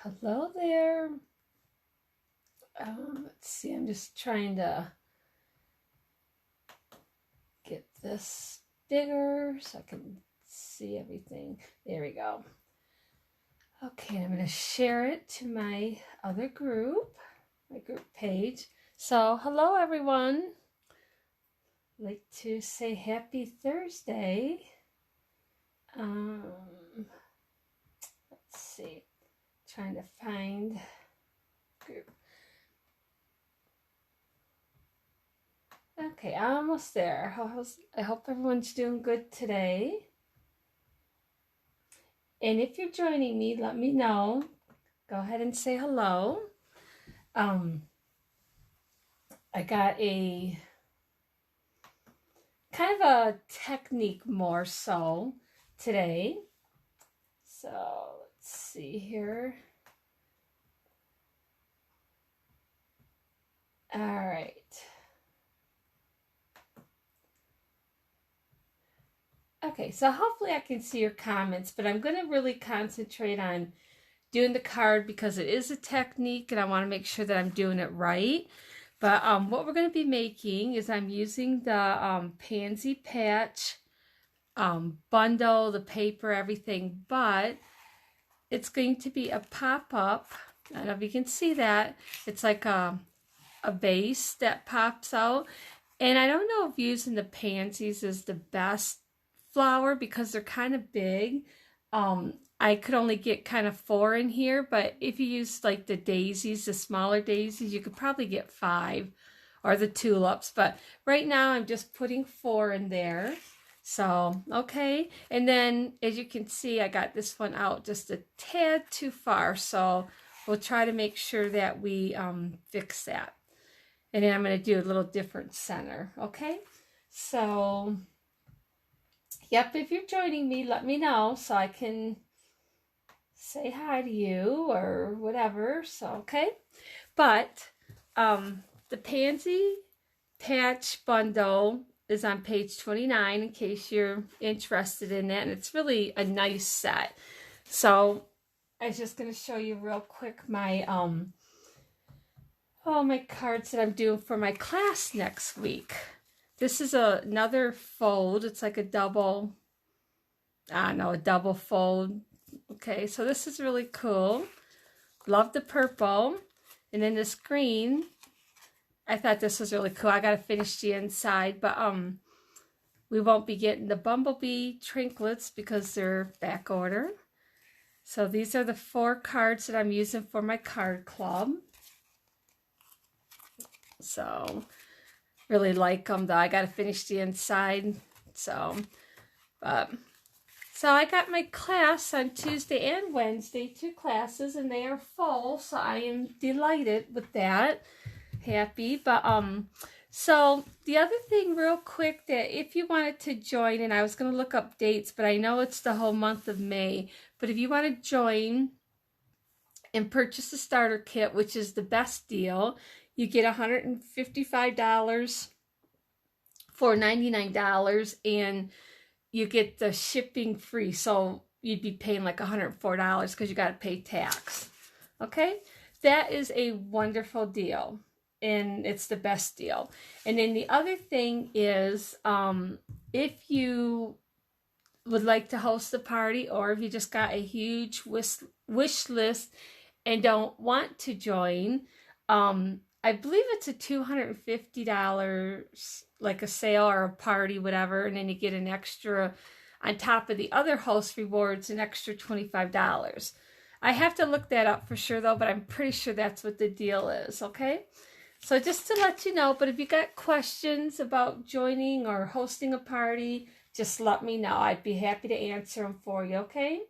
Hello there. Let's see, I'm just trying to get this bigger so I can see everything. There we go. Okay, I'm going to share it to my other group, my group page. So, hello everyone. I'd like to say happy Thursday. Let's see, trying to find group. Okay, almost there. I hope everyone's doing good today. And if you're joining me, let me know. Go ahead and say hello. I got a kind of a technique more so today. So let's see here. All right. Okay, so hopefully I can see your comments, but I'm going to really concentrate on doing the card because it is a technique and I want to make sure that I'm doing it right. But what we're going to be making is I'm using the Pansy Patch bundle, the paper, everything, but it's going to be a pop-up. I don't know if you can see that. It's like a vase that pops out. And I don't know if using the pansies is the best flower because they're kind of big. I could only get kind of 4 in here, but if you use like the daisies, the smaller daisies, you could probably get 5, or the tulips. But right now I'm just putting 4 in there. So, okay. And then as you can see, I got this one out just a tad too far. So we'll try to make sure that we fix that. And then I'm going to do a little different center. Okay. So, yep, if you're joining me, let me know so I can say hi to you or whatever. So, okay. But the Pansy Patch bundle is on page 29 in case you're interested in that. And it's really a nice set. So I was just going to show you real quick my my cards that I'm doing for my class next week. This is another fold. It's like a double, a double fold. Okay, so this is really cool. Love the purple. And then this green, I thought this was really cool. I got to finish the inside, but we won't be getting the bumblebee trinkets because they're back order. So these are the 4 cards that I'm using for my card club. So really like them though. I got to finish the inside. So I got my class on Tuesday and Wednesday, 2 classes, and they are full. So I am delighted with that. Happy. But so the other thing real quick, that if you wanted to join, and I was going to look up dates, but I know it's the whole month of May, but if you want to join and purchase the starter kit, which is the best deal, you get $155 for $99, and you get the shipping free. So you'd be paying like $104 because you got to pay tax. Okay, that is a wonderful deal, and it's the best deal. And then the other thing is, if you would like to host a party, or if you just got a huge wish list and don't want to join, I believe it's a $250, like a sale or a party, whatever, and then you get an extra, on top of the other host rewards, an extra $25. I have to look that up for sure though, but I'm pretty sure that's what the deal is, okay? So just to let you know, but if you got questions about joining or hosting a party, just let me know. I'd be happy to answer them for you, okay?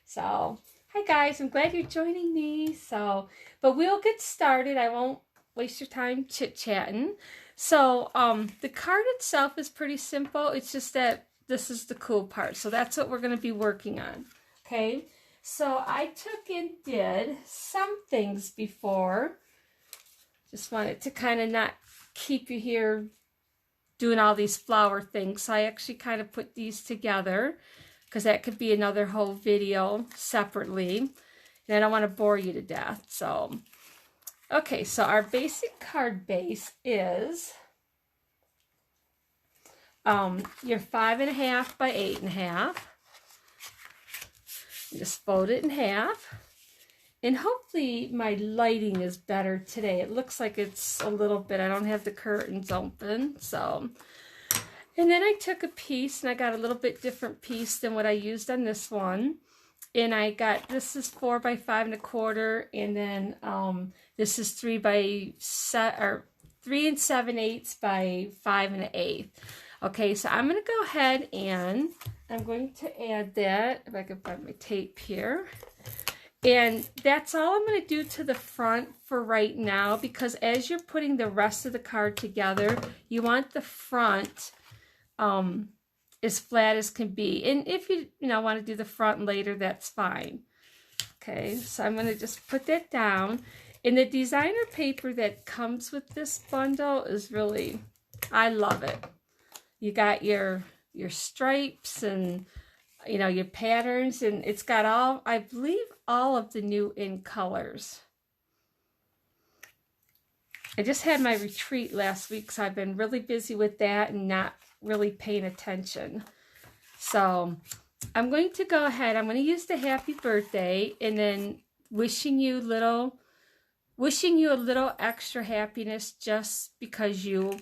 So, hi guys, I'm glad you're joining me. So, but we'll get started. I won't waste your time chit-chatting. So the card itself is pretty simple. It's just that this is the cool part. So that's what we're going to be working on. Okay. So I took and did some things before. Just wanted to kind of not keep you here doing all these flower things. So I actually kind of put these together because that could be another whole video separately. and I don't want to bore you to death. So, okay, so our basic card base is your 5.5 by 8.5. Just fold it in half. And hopefully my lighting is better today. It looks like it's a little bit, I don't have the curtains open, so. And then I took a piece, and I got a little bit different piece than what I used on this one. And I got, this is 4 by 5.25, and then this is 3 3 7/8 by 5 1/8. Okay, so I'm going to go ahead and I'm going to add that, if I can find my tape here. And that's all I'm going to do to the front for right now, because as you're putting the rest of the card together, you want the front as flat as can be. And if you want to do the front later, that's fine. Okay, so I'm going to just put that down. And the designer paper that comes with this bundle is really, I love it. You got your stripes and your patterns, and it's got all, I believe, all of the new in colors. I just had my retreat last week, so I've been really busy with that and not really paying attention. So I'm going to go ahead, I'm going to use the happy birthday, and then wishing you a little extra happiness, just because I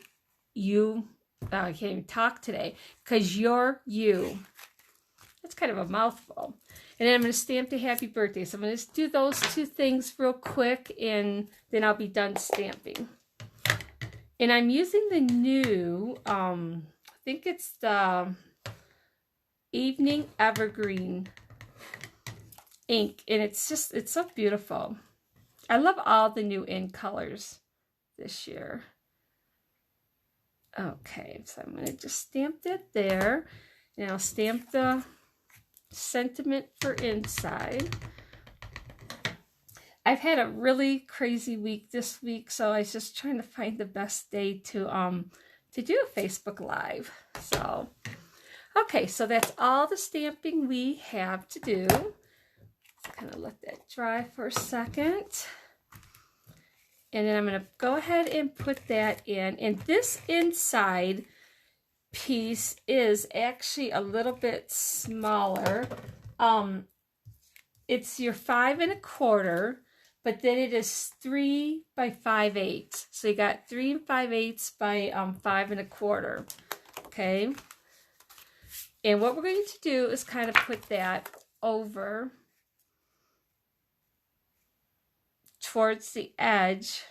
can't even talk today, because you're you. That's kind of a mouthful. And then I'm going to stamp the happy birthday. So I'm going to do those two things real quick, and then I'll be done stamping. And I'm using the new, I think it's the Evening Evergreen ink. And it's so beautiful. I love all the new in colors this year. Okay, so I'm going to just stamp that there. And I'll stamp the sentiment for inside. I've had a really crazy week this week, so I was just trying to find the best day to do a Facebook Live. So, okay, so that's all the stamping we have to do. Let's kind of let that dry for a second. And then I'm going to go ahead and put that in. And this inside piece is actually a little bit smaller. It's your 5 1/4, but then it is 3 by 5/8. So you got 3 5/8 by 5 1/4. Okay. And what we're going to do is kind of put that over towards the edge,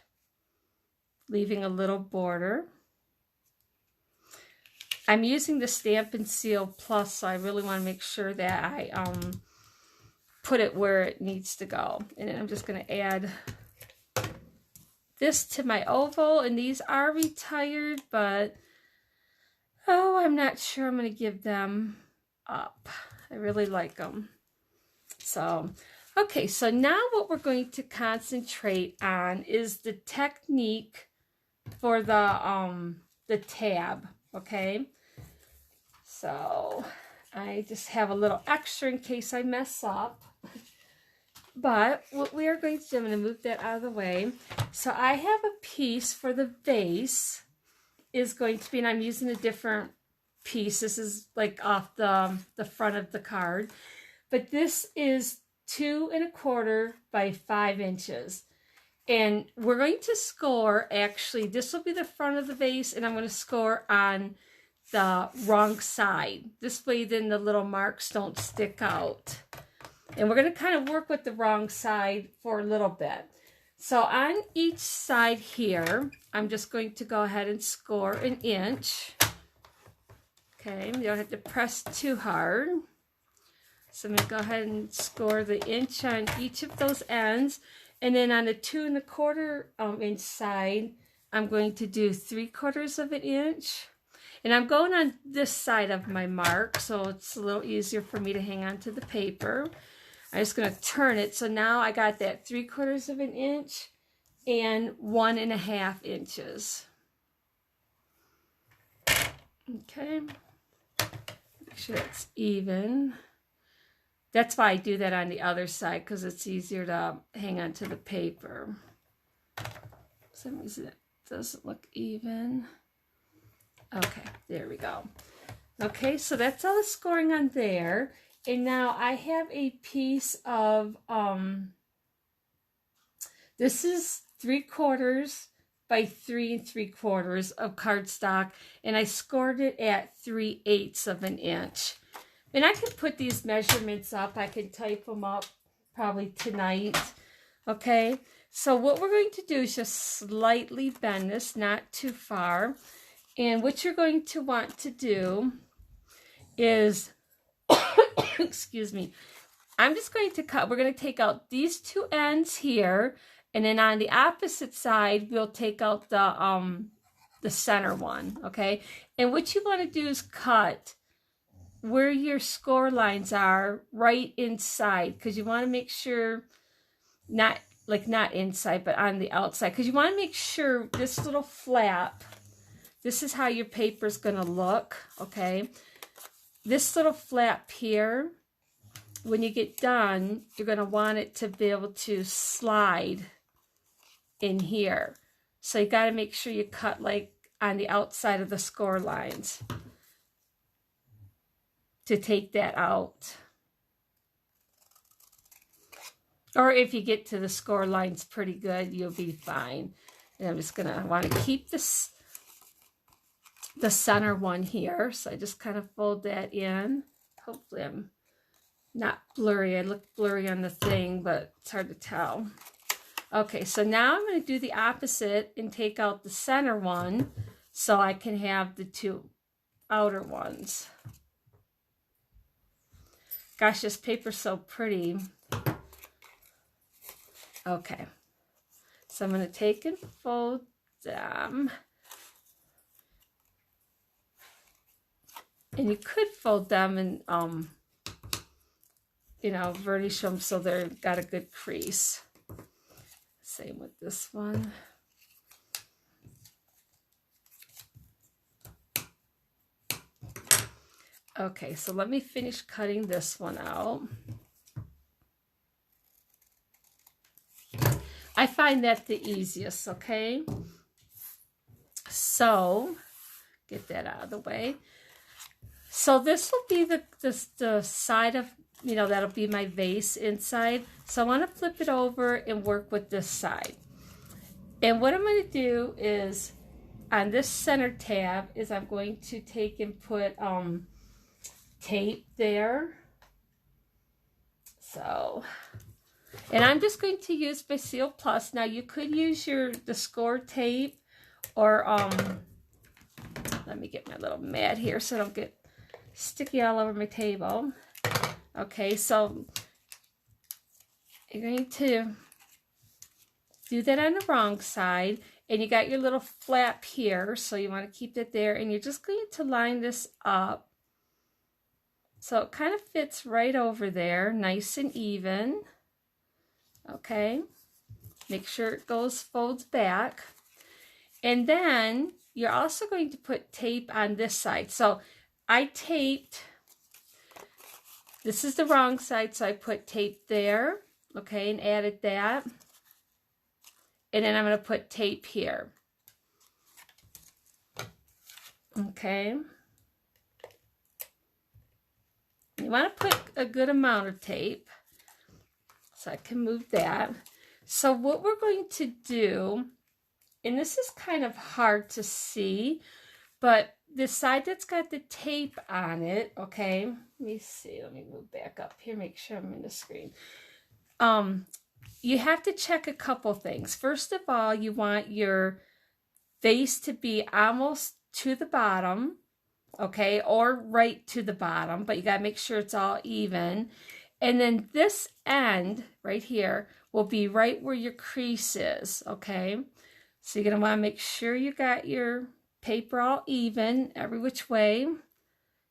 leaving a little border. I'm using the Stamp & Seal Plus, so I really want to make sure that I put it where it needs to go. And then I'm just going to add this to my oval, and these are retired, but I'm not sure I'm going to give them up. I really like them. So, okay, so now what we're going to concentrate on is the technique for the tab, okay? So I just have a little extra in case I mess up. But what we are going to do, I'm going to move that out of the way. So I have a piece for the vase is going to be, and I'm using a different piece. This is like off the front of the card. But this is 2 1/4 by 5 inches. And we're going to score, actually, this will be the front of the vase, and I'm going to score on the wrong side. This way then the little marks don't stick out. And we're going to kind of work with the wrong side for a little bit. So on each side here, I'm just going to go ahead and score 1 inch. Okay, you don't have to press too hard. So I'm going to go ahead and score the inch on each of those ends. And then on the 2 1/4 inch side, I'm going to do 3/4 of an inch. And I'm going on this side of my mark, so it's a little easier for me to hang on to the paper. I'm just going to turn it. So now I got that 3/4 of an inch and 1.5 inches. Okay. Make sure it's even. That's why I do that on the other side, because it's easier to hang on to the paper. For some reason it doesn't look even. Okay, there we go. Okay, so that's all the scoring on there. And now I have a piece of, this is 3/4 by 3 3/4 of cardstock, and I scored it at 3/8 of an inch. And I can put these measurements up. I can type them up probably tonight. Okay, so what we're going to do is just slightly bend this, not too far. And what you're going to want to do is, excuse me, I'm just going to cut, we're going to take out these two ends here, and then on the opposite side, we'll take out the center one, okay? And what you want to do is cut where your score lines are right inside, because you want to make sure, not inside, but on the outside, because you want to make sure this little flap, this is how your paper is going to look, okay? This little flap here, when you get done, you're going to want it to be able to slide in here. So you got to make sure you cut like on the outside of the score lines to take that out. Or if you get to the score lines pretty good, you'll be fine. And I'm just going to want to keep this, the center one here. So I just kind of fold that in. Hopefully I'm not blurry. I look blurry on the thing, but it's hard to tell. Okay, so now I'm going to do the opposite and take out the center one so I can have the two outer ones. Gosh, this paper's so pretty. Okay, so I'm going to take and fold them. And you could fold them and, you know, varnish them so they've got a good crease. Same with this one. Okay, so let me finish cutting this one out. I find that the easiest, okay? So, get that out of the way. So this will be the side of, you know, that'll be my vase inside. So I want to flip it over and work with this side. And what I'm going to do is, on this center tab, is I'm going to take and put tape there. So, and I'm just going to use my Seal Plus. Now you could use the score tape, or let me get my little mat here so I don't get sticky all over my table. Okay, so you're going to do that on the wrong side, and you got your little flap here, so you want to keep it there, and you're just going to line this up so it kind of fits right over there, nice and even. Okay, make sure it folds back, and then you're also going to put tape on this side. So I taped, this is the wrong side, so I put tape there, okay, and added that. And then I'm going to put tape here. Okay. You want to put a good amount of tape, so I can move that. So what we're going to do, and this is kind of hard to see, but the side that's got the tape on it, okay, let me see, let me move back up here, make sure I'm in the screen. You have to check a couple things. First of all, you want your vase to be almost to the bottom, okay, or right to the bottom, but you got to make sure it's all even. And then this end right here will be right where your crease is, okay? So you're going to want to make sure you got your paper all even every which way,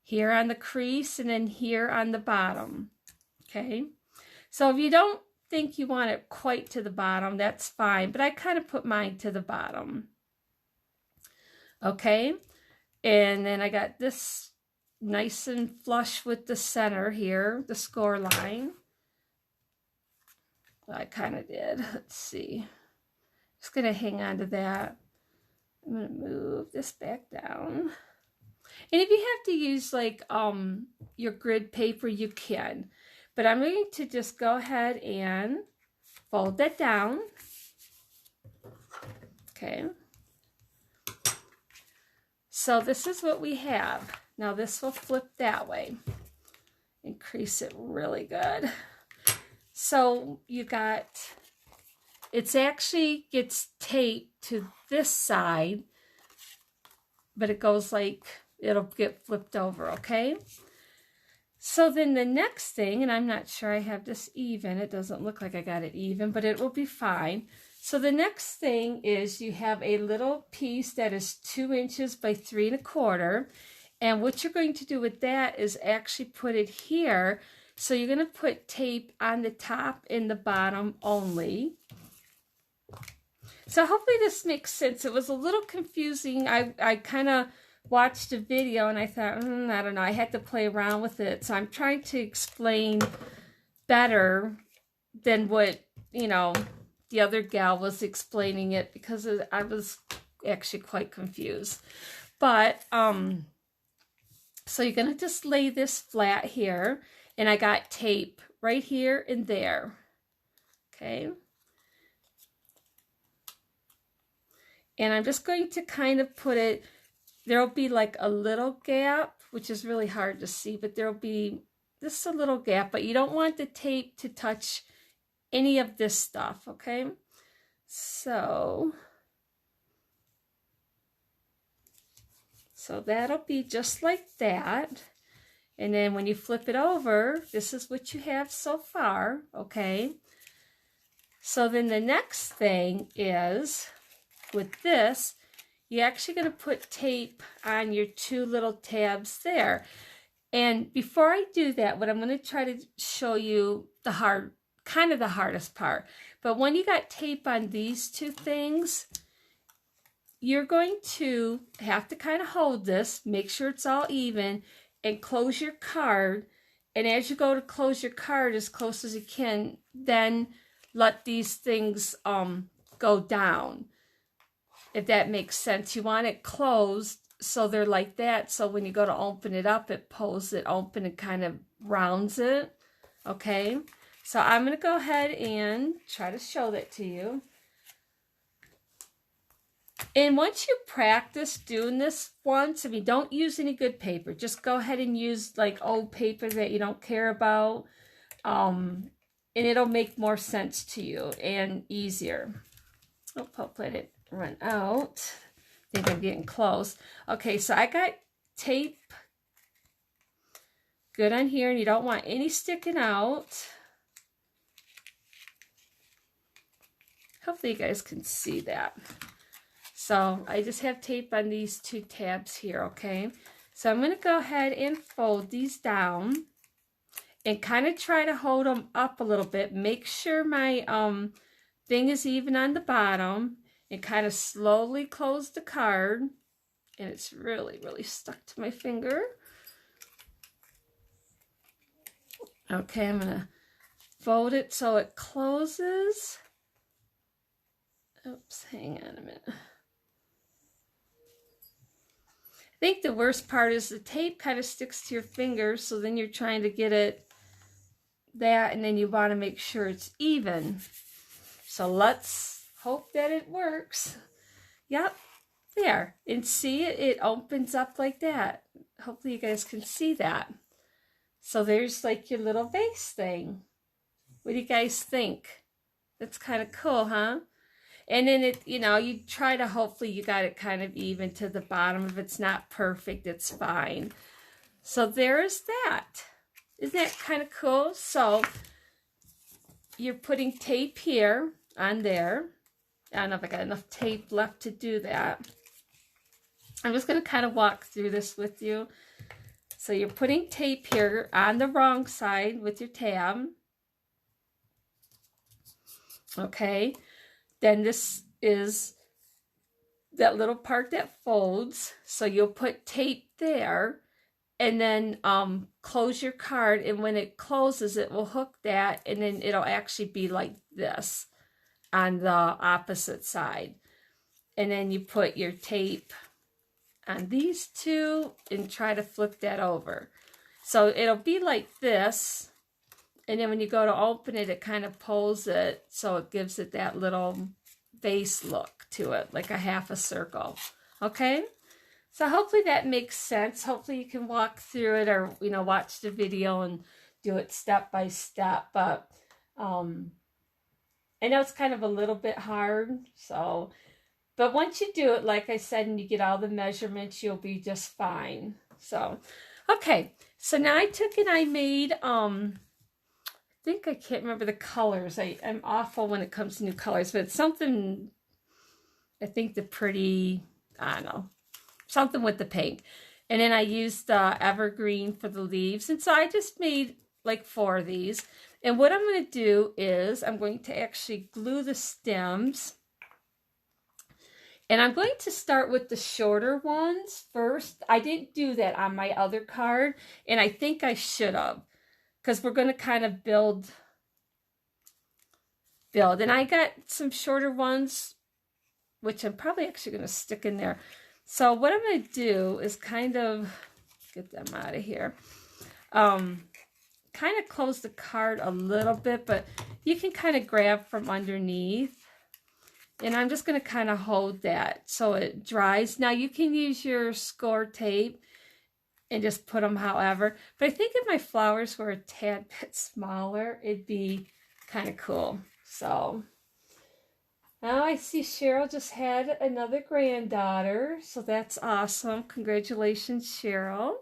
here on the crease and then here on the bottom, okay? So if you don't think you want it quite to the bottom, that's fine, but I kind of put mine to the bottom, okay? And then I got this nice and flush with the center here, the score line. Well, I kind of did. Let's see. Just going to hang on to that. I'm going to move this back down. And if you have to use like your grid paper, you can. But I'm going to just go ahead and fold that down. Okay. So this is what we have. Now this will flip that way. Increase it really good. So you got, it's actually gets taped to this side, but it goes like, it'll get flipped over, okay? So then the next thing, and I'm not sure I have this even, it doesn't look like I got it even, but it will be fine. So the next thing is you have a little piece that is 2 inches by 3 1/4. And what you're going to do with that is actually put it here. So you're going to put tape on the top and the bottom only. So hopefully this makes sense. It was a little confusing. I kind of watched a video and I thought, I don't know, I had to play around with it. So I'm trying to explain better than what, you know, the other gal was explaining it, because I was actually quite confused. But, so you're going to just lay this flat here, and I got tape right here and there. Okay. And I'm just going to kind of put it, there'll be like a little gap, which is really hard to see, but there'll be just a little gap, but you don't want the tape to touch any of this stuff, okay? So that'll be just like that. And then when you flip it over, this is what you have so far, okay? So then the next thing is, with this, you're actually going to put tape on your 2 little tabs there. And before I do that, what I'm going to try to show you kind of the hardest part. But when you got tape on these 2 things, you're going to have to kind of hold this, make sure it's all even, and close your card. And as you go to close your card as close as you can, then let these things go down. If that makes sense. You want it closed so they're like that. So when you go to open it up, it pulls it open and kind of rounds it. Okay. So I'm going to go ahead and try to show that to you. And once you practice doing this once, I mean, don't use any good paper. Just go ahead and use like old paper that you don't care about. And it'll make more sense to you and easier. Oh, hopefully I didn't run out. I think I'm getting close. Okay, so I got tape good on here, and you don't want any sticking out. Hopefully you guys can see that. So I just have tape on these 2 tabs here, okay? So I'm going to go ahead and fold these down and kind of try to hold them up a little bit. Make sure my thing is even on the bottom, and kind of slowly close the card. And it's really, really stuck to my finger. Okay, I'm going to fold it so it closes. Oops, hang on a minute. I think the worst part is the tape kind of sticks to your fingers, so then you're trying to get it that, and then you want to make sure it's even. So let's hope that it works. Yep, there. And see, it opens up like that. Hopefully you guys can see that. So there's like your little vase thing. What do you guys think? That's kind of cool, huh? And then it, you know, you try to, hopefully you got it kind of even to the bottom. If it's not perfect, it's fine. So there's that. Isn't that kind of cool? So you're putting tape here on there. I don't know if I got enough tape left to do that. I'm just going to kind of walk through this with you. So you're putting tape here on the wrong side with your tab. Okay. Then this is that little part that folds. So you'll put tape there. and then close your card, and when it closes it will hook that, and then it'll actually be like this on the opposite side. And then you put your tape on these two and try to flip that over. So it'll be like this, and then when you go to open it, it kind of pulls it so it gives it that little vase look to it, like a half a circle. Okay? So hopefully that makes sense. Hopefully you can walk through it, or, you know, watch the video and do it step by step. But I know it's kind of a little bit hard. So, but once you do it, like I said, and you get all the measurements, you'll be just fine. So, okay. So now I took and I made, I think I can't remember the colors. I'm awful when it comes to new colors, but it's something, I think the pretty, I don't know, something with the pink. And then I used the evergreen for the leaves. And so I just made like 4 of these. And what I'm going to do is I'm going to actually glue the stems. And I'm going to start with the shorter ones first. I didn't do that on my other card, and I think I should have, because we're going to kind of build. And I got some shorter ones, which I'm probably actually going to stick in there. So what I'm going to do is kind of get them out of here. Kind of close the card a little bit, but you can kind of grab from underneath. And I'm just going to kind of hold that so it dries. Now you can use your score tape and just put them however. But I think if my flowers were a tad bit smaller, it'd be kind of cool. So now I see Cheryl just had another granddaughter. So that's awesome. Congratulations, Cheryl.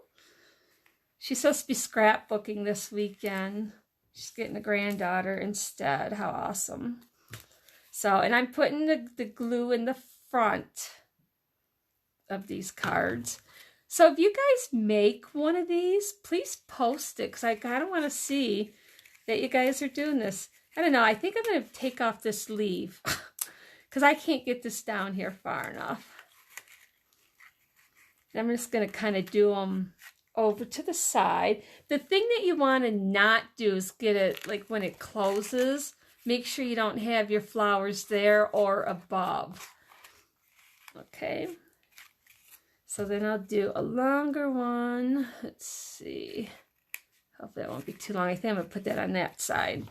She's supposed to be scrapbooking this weekend. She's getting a granddaughter instead. How awesome. So, and I'm putting the glue in the front of these cards. So if you guys make one of these, please post it, because I kind of want to see that you guys are doing this. I don't know. I think I'm going to take off this leaf because I can't get this down here far enough. And I'm just going to kind of do them over to the side. The thing that you want to not do is get it, like when it closes, make sure you don't have your flowers there or above. Okay. So then I'll do a longer one. Let's see. Hope that won't be too long. I think I'm going to put that on that side.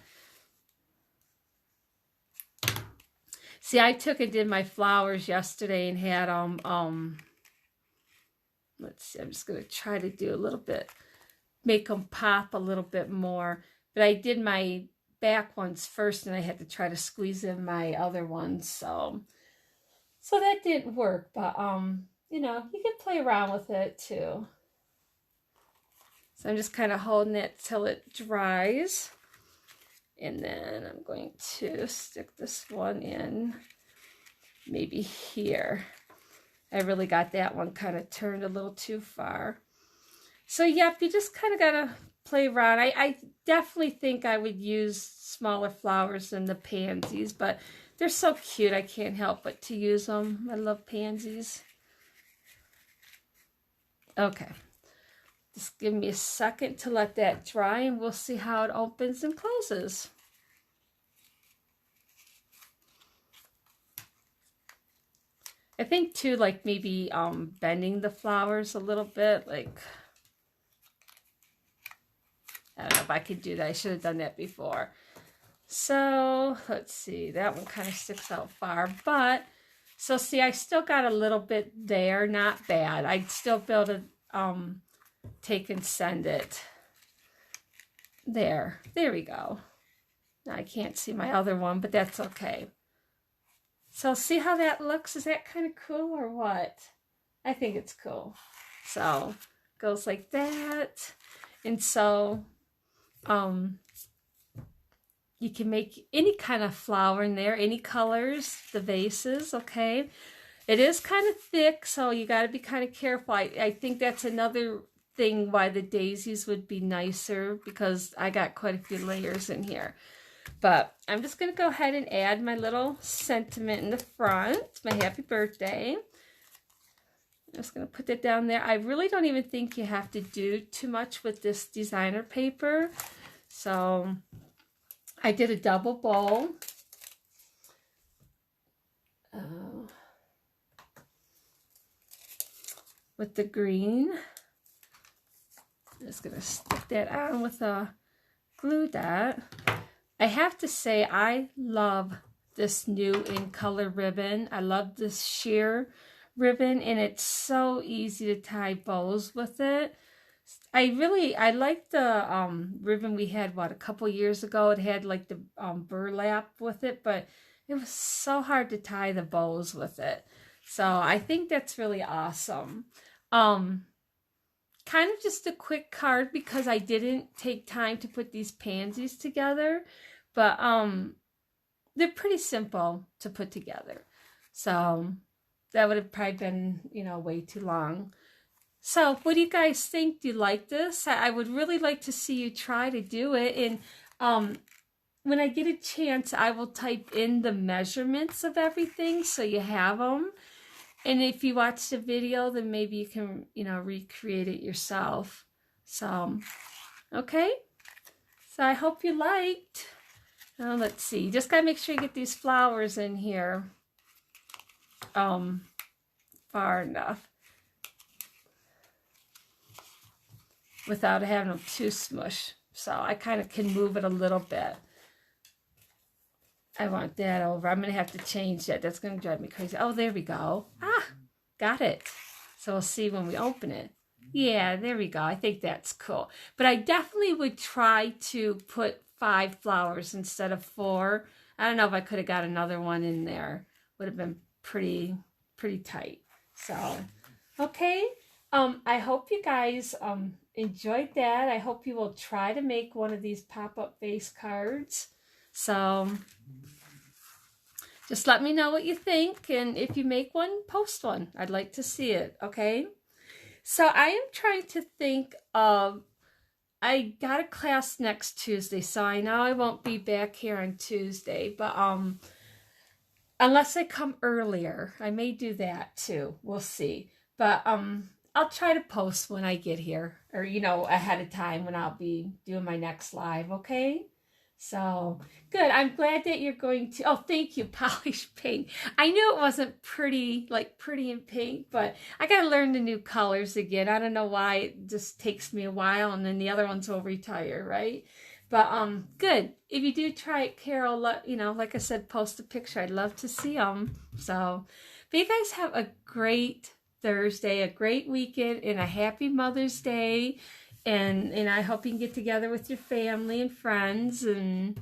See, I took and did my flowers yesterday and had let's see, I'm just going to try to do a little bit, make them pop a little bit more. But I did my back ones first, and I had to try to squeeze in my other ones. So that didn't work. But, you know, you can play around with it too. So I'm just kind of holding it till it dries. And then I'm going to stick this one in maybe here. I really got that one kind of turned a little too far. So, yep, you just kind of got to play around. I definitely think I would use smaller flowers than the pansies, but they're so cute. I can't help but to use them. I love pansies. Okay. Just give me a second to let that dry, and we'll see how it opens and closes. I think too, like maybe bending the flowers a little bit, like, I don't know if I could do that. I should have done that before. So let's see, that one kind of sticks out far, but so see, I still got a little bit there, not bad. I'd still be able to take and send it. There we go. Now I can't see my other one, but that's okay. So see how that looks? Is that kind of cool or what? I think it's cool. So goes like that. And so you can make any kind of flower in there, any colors, the vases, okay? It is kind of thick, so you got to be kind of careful. I think that's another thing why the daisies would be nicer, because I got quite a few layers in here. But I'm just going to go ahead and add my little sentiment in the front, my happy birthday. I'm just going to put that down there. I really don't even think you have to do too much with this designer paper. So I did a double bow. With the green. I'm just going to stick that on with a glue dot. I have to say, I love this new in color ribbon. I love this sheer ribbon, and it's so easy to tie bows with it. I like the ribbon we had, a couple years ago. It had like the burlap with it, but it was so hard to tie the bows with it. So I think that's really awesome. Kind of just a quick card because I didn't take time to put these pansies together, but they're pretty simple to put together. So that would have probably been, way too long. So what do you guys think? Do you like this? I would really like to see you try to do it. And when I get a chance, I will type in the measurements of everything so you have them. And if you watch the video, then maybe you can, recreate it yourself. So, okay. So I hope you liked. Let's see. You just got to make sure you get these flowers in here far enough without having them too smush. So I kind of can move it a little bit. I want that over. I'm going to have to change that. That's going to drive me crazy. Oh, there we go. Got it. So we'll see when we open it. Yeah, there we go. I think that's cool. But I definitely would try to put 5 flowers instead of 4. I don't know if I could have got another one in there. Would have been pretty tight. So, okay. I hope you guys enjoyed that. I hope you will try to make one of these pop-up vase cards. So just let me know what you think, and if you make one, post one. I'd like to see it, okay? So I am trying to think of, I got a class next Tuesday, so I know I won't be back here on Tuesday, but unless I come earlier, I may do that too. We'll see. But I'll try to post when I get here, or ahead of time when I'll be doing my next live, okay? So, good. I'm glad that you're going to... Oh, thank you, Polished Pink. I knew it wasn't pretty in pink, but I got to learn the new colors again. I don't know why. It just takes me a while, and then the other ones will retire, right? But, good. If you do try it, Carol, like I said, post a picture. I'd love to see them. So, but you guys have a great Thursday, a great weekend, and a happy Mother's Day. And I hope you can get together with your family and friends and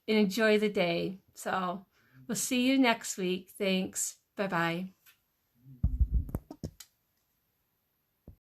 enjoy the day. So we'll see you next week. Thanks. Bye-bye.